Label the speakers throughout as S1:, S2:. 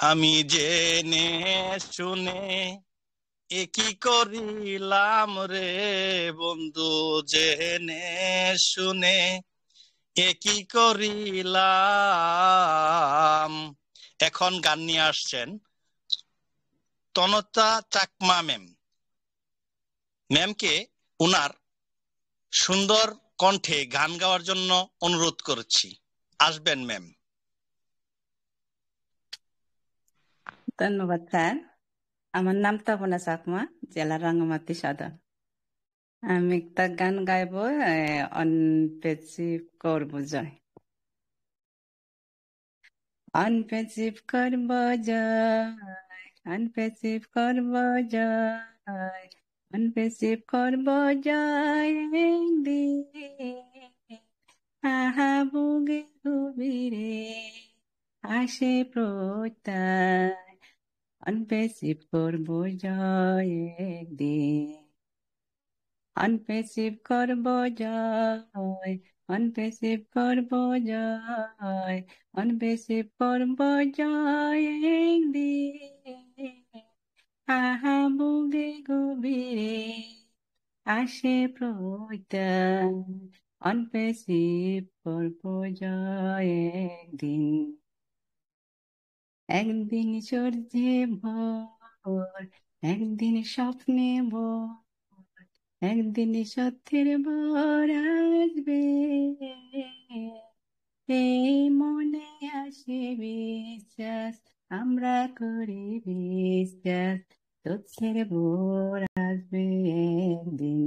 S1: আমি জেনে শুনে কি করিলাম রে বন্ধু, জেনে শুনে কি করিলাম। এখন গান নিয়ে আসছেন তনতা চাকমা ম্যাম। ম্যামকে উনার সুন্দর কণ্ঠে গান গাওয়ার জন্য অনুরোধ করছি, আসবেন ম্যাম।
S2: ধন্যবাদ স্যার। আমার নাম তপনা চাকমা, জেলা রাঙ্গামাটি সদর। আমি একটা গান গাইব, অনপেচিভ করব জয়। অনপেচিভ করব জয়, অনপেচিভ করব জয়, অনপেচিভ করব জয় একদিন। আহা বুগে গভীরে আসে প্রত্যয়, অনপেচিভ করব জয় একদিন। অনপেচিভ করব জয়, অনপেচিভ করব জয়, অনপেচিভ করব জয় একদিন। আহা বুগে গভীরে আসে প্রত্যয়, অনপেচিভ করব জয় একদিন। একদিন সূর্যে ভোর, একদিন স্বপ্নে ভোর, একদিন সত্যের ভোর আসবে। এই মনে আসে বিশ্বাস, আমরা করি বিশ্বাস, সত্যের ভোর আসবে একদিন।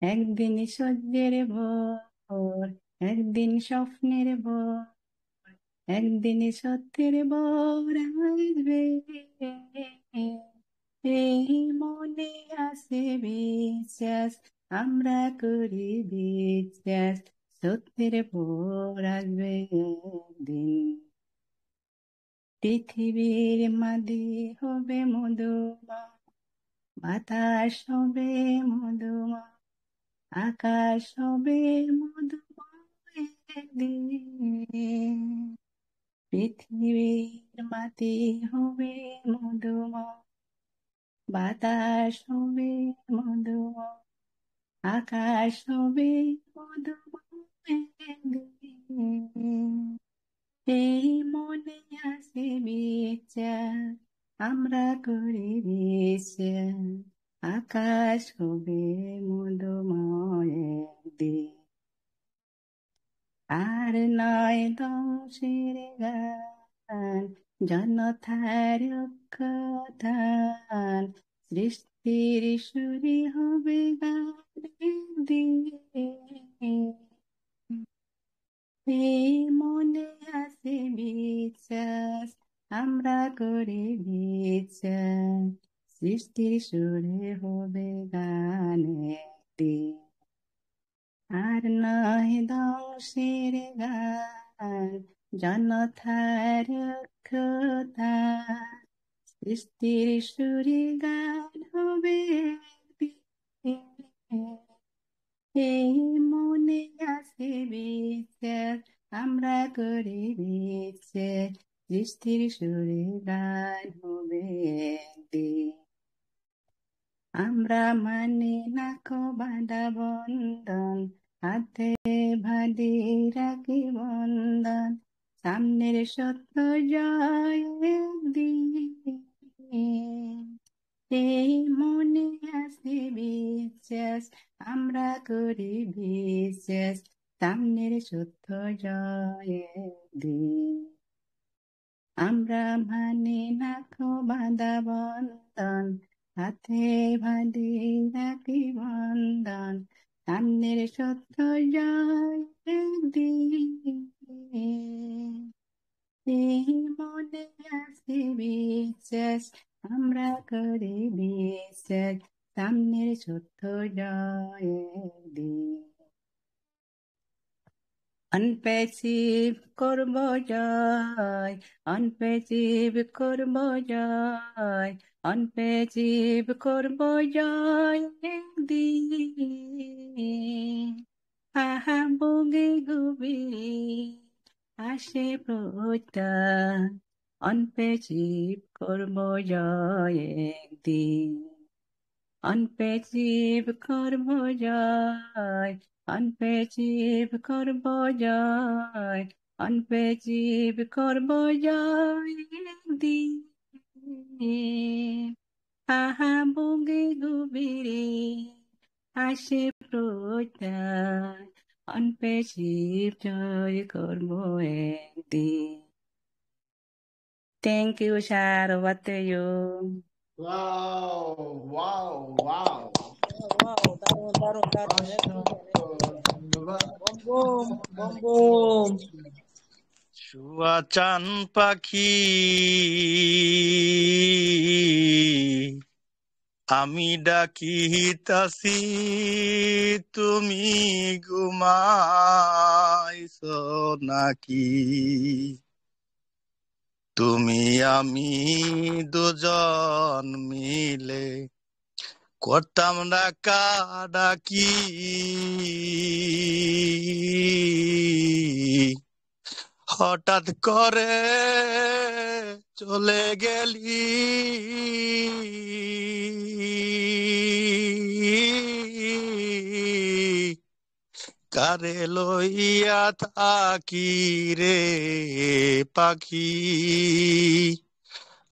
S2: একদিন সূর্যের ভোর, একদিন স্বপ্নের ভোর, একদিন সত্যের ভোর আসবে। এই মনে আছে বিশ্বাস, আমরা করি বিশ্বাস, সত্যের ভোর আসবে একদিন। পৃথিবীর মাঝে হবে মধুময়, বাতাস হবে মধুময়, আকাশ হবে মধুময় একদিন। পৃথিবীর মাটি হবে মধুময়, বাতাস হবে মধুময়, আকাশ হবে মধুময় একদিন। এই মনে আছে বিশ্বাস, আমরা করি বিশ্বাস, আকাশ হবে মধুময় একদিন। আর নয় ধ্বংসের গান, জনতার ঐক্যতান, সৃষ্টির সুরি হবে গান একদিন। এই মনে আছে বিশ্বাস, আমরা করি বিশ্বাস, সৃষ্টির সুরে হবে গান একদিন। আর নয় ধ্বংসের গান, জনতার ঐক্যতান, সৃষ্টির সুরে গান হবে একদিন। এই মনে আছে বিশ্বাস, আমরা করি বিশ্বাস, সৃষ্টির সুরে গান হবে একদিন। আমরা মানে না কো বাঁধা বন্ধন, হাতে ভাদি রাখি বন্ধন, সামনের সত্য জয় একদিন। এই মনে আছে বিশ্বাস, আমরা করি বিশ্বাস, সামনের সত্য জয় একদিন। আমরা মানে না কো বাঁধা বন্ধন, হাতে ভাদি রাখি বন্ধন, সামনের সত্য জয় একদিন। এই মনে আছে বিশ্বাস, আমরা করি বিশ্বাস, সামনের সত্য জয় একদিন। অনপেচিভ করব জয়, অনপেচিভ করব জয়, অনপেচিভ করব জয় একদিন। আহা বুগে গভীরে আসে প্রত্যয়, অনপেচিব করব জয় একদিন অনপেচিব করব জয় অনপেচিব করব জয় অনপেচিব করব জয় একদিন আহা বুগে গুবিরে আসে প্রত্যয় অনপেচিব জয় করব একদিন Thank you, Shar. Over to you.
S3: Wow, wow, wow.
S4: Wow, দারুণ দারুণ দারুণ
S3: অসংখ্য ধন্যবাদ।
S4: বম বম বম বম
S1: শুয়া চান পাখি আমি ডাকিতাছি তুমি ঘুমাইছো নাকি তুমি আমি দুজন মিলে করতাম ডাকাডাকি হঠাৎ করে চলে গেলি কারে লইয়া থাকি রে পাখি